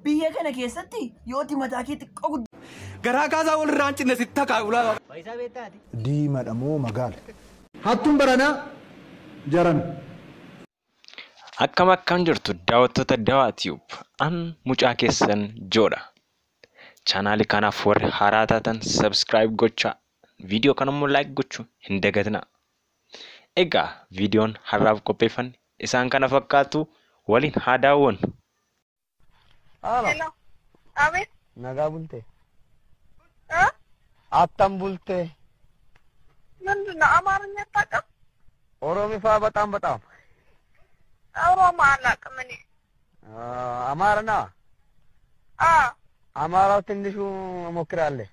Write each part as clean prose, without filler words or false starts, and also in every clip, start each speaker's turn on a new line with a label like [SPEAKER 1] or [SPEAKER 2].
[SPEAKER 1] Biyya kana keessatti yooti mataa kee xiqqoo
[SPEAKER 2] garaa kaasaa wal irraan cinne sitti takaa ulaa
[SPEAKER 3] Paisaa beektaati.
[SPEAKER 4] Diimaadha moo magaala? Hattuun baranaa jaran.
[SPEAKER 5] Akkam jirtu daawwattoota Dawaa Tube. An mucaa keessan Joodha. Chaanaalii kanaaf warri haaraa taatan subscribe gochaa. Viidiyoo kanammoo like gochuu hin dagatinaa. Egaa viidiyoon har'aaf qopheeffanne isaan kana fakkaatu waliin haa daawwannu.
[SPEAKER 3] Hello. Amin. Nagaa bulte. Attam bulte.
[SPEAKER 6] ምንድነው አማርኛ ታውቃለህ?
[SPEAKER 3] ኦሮሚፋ በጣም
[SPEAKER 6] ኦሮሞ አላውቅም እኔ።
[SPEAKER 3] አማርኛ አማራው ትንሹ እሞክራለሁ።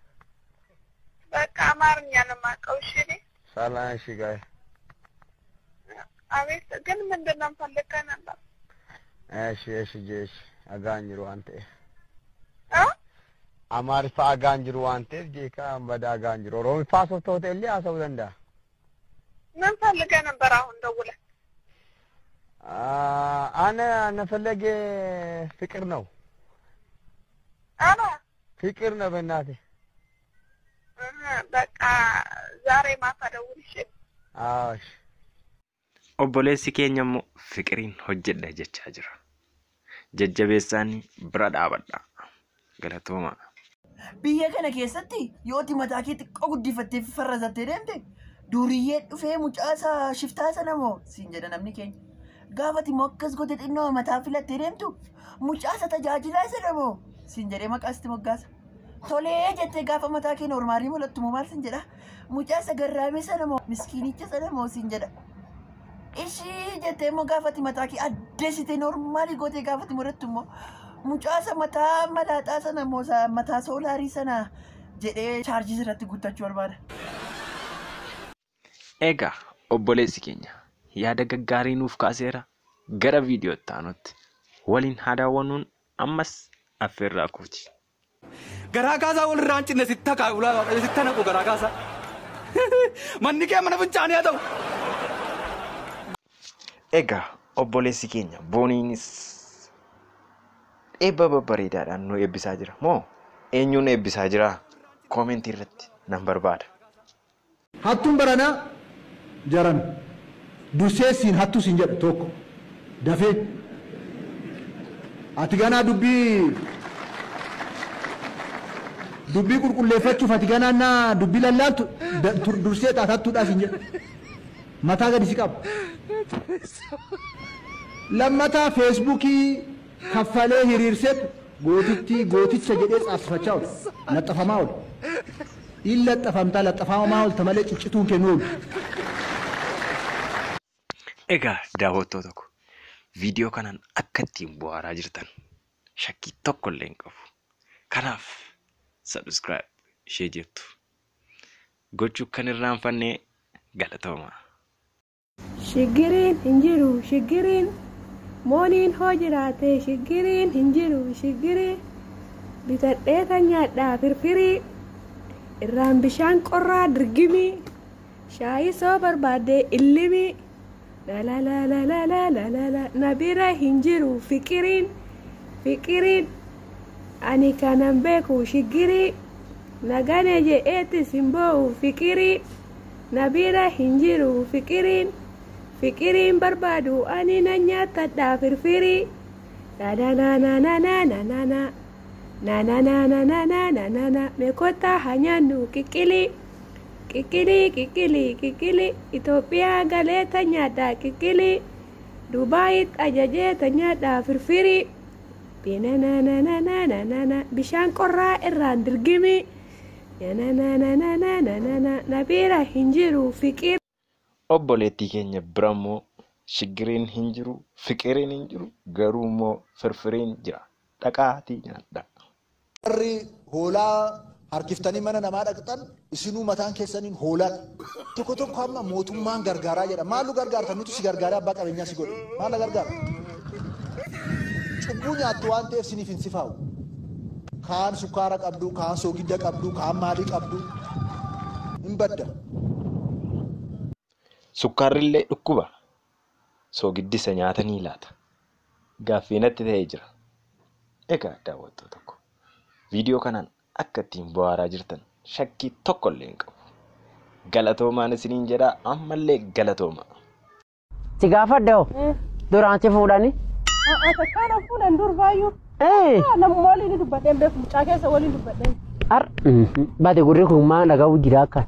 [SPEAKER 6] በቃ አማርኛ ነው የማውቀው። እሺ
[SPEAKER 3] ሰላም። እሺ ጋር
[SPEAKER 6] አቤት። ግን ምንድነው ፈልገህ ነበር?
[SPEAKER 3] እሺ አጋኝሩ አንተ አማሪፋ አጋኝሩ አንተ ጄካ በዳ አጋኝሩ ኦሮሚፋ ሶስት ኤሊ አሰው ዘንዳ
[SPEAKER 6] ምን ፈልገህ ነበር አሁን ደውለህ?
[SPEAKER 3] أنا فلقي فكر نو.
[SPEAKER 6] أنا
[SPEAKER 3] فكر نو بناتي.
[SPEAKER 6] بقى زاري ما فدوري شيء.
[SPEAKER 5] Obboleessi keenya immoo fikiriin hojjedha jechaa jira. Jajjabeessaanii bira dhaabadha. Galatooma.
[SPEAKER 1] Biyya kana keessatti yooti mataa kee xiqqoo guddifattee farrasattee deemte duriyyee dhufee mucaasaa shiftaa sana moo siin jedha namni keenya. Gaafati mokkas godhe xinnoo mataa filattee deemtu mucaasa tajaajilaa sana moo siin jedhee maqaasti moggaasa. Tolee jettee gaafa mataa kee normaalii mul'attu moo maal siin jedha. Mucaasa garraamee sana moo miskiinicha sana moo siin jedha. Ishii jettee immoo gaafati mataa kee addeessitee normaalii gootee gaafati mul'attu immoo mucaasa mataa malaaxaa sana moo mataa soolaarii sana jedhee chaarjii irratti guuttachuu barbaada.
[SPEAKER 5] Egaa obboleessi keenya yaada gaggaarii nuuf kaaseera. Gara viidiyoo itti aanutti waliin haa daawwannuun ammas affeerraa kooti.
[SPEAKER 2] garaa kaasaa wal irraan cinne sitti takaa ulaa sitti naqu garaa kaasaa manni kee mana fincaanii haa ta'u.
[SPEAKER 5] Egaa obboleessi keenya booniinis eebba babbareedaadhaan nu eebbisaa jira moo eenyuun eebbisaa jira? Koomentii irratti nan barbaada.
[SPEAKER 4] Hattuun baranaa jaran. Dursee siin hattuu siin jedhu tokko dafee ati ganaa dubbii qulqulleeffachuuf ati ganaa naa dubbii lallaaltu dursee xaatattuudhaa siin jedhu mataa gadi si qabu. Lammataa feesbuukii kaffalee hiriirseetu gooticha jedhee xaasifachaa oolu laxxafamaa oolu. Inni laxxafamtaa laxxafamaa oolta malee ciccituun kennuu oolu.
[SPEAKER 5] Egaa daawwattoota tokko viidiyoo kanaan akka ittiin bohaaraa jirtan shakkii tokko illee hin qabu. Kanaaf subscribe ishee jettu gochuu kan irraanfannee galatooma.
[SPEAKER 7] Shiggiriin hin jiru shiggiriin mooniin hoo jiraate shiggiriin hin jiru shiggiriin bitadhee kan nyaadhaa firfirii irraan bishaan qorraa dirgimii shaayii soo barbaaddee illimii. La nabira hinjiru fikirin ani kanan beku shigiri nagane je eti simbou fikiri nabira hinjiru fikirin barbadu ani nanyata da firfiri na mekota hanyanu kikili Ethiopia galeta nyada kikili Dubai ajajeta nyada firfiri na bishaan qorraa irraan dirgimi nabira hinjiru fikir.
[SPEAKER 5] Obboleettii keenya biraammoo shiggiriin hin jiru fikiriin hin jiru garuu immoo firfiriin jira dhaqaatii nyaadha.
[SPEAKER 4] Warri hoolaa harkiftanii mana namaa dhaqxan isinuu mataan keessaniin hoolaan tokko amma mootummaan gargaaraa jedha. Maaltu gargaarta? Nuti si gargaaraa abbaa qabeenyaa si godhe. Maal gargaara? Cubbuu nyaattu waan ta'eef siniif hin sifaa'u. Kaan sukkaara qabdu, kaan soogidda qabdu, kaan maalii qabdu hin badda.
[SPEAKER 5] Sukkaarrillee dhukkuba soogiddisa nyaatanii laata. Gaaffii natti ta'ee jira. Egaa daawwattoota tokko viidiyoo kanaan akka ittiin bohaaraa jirtan shakkii tokko illee hin qabu. Galatoomaan isiniin jedhaa ammallee galatooma.
[SPEAKER 8] Si gaafadhoo duraan si fuudhani?
[SPEAKER 7] Kana fuudhan dur baay'uu. Namni waliin dubbadheen beeku mucaa keessa waliin dubbadheen.
[SPEAKER 8] Baate gurri kun maal dhaga'u jira akka?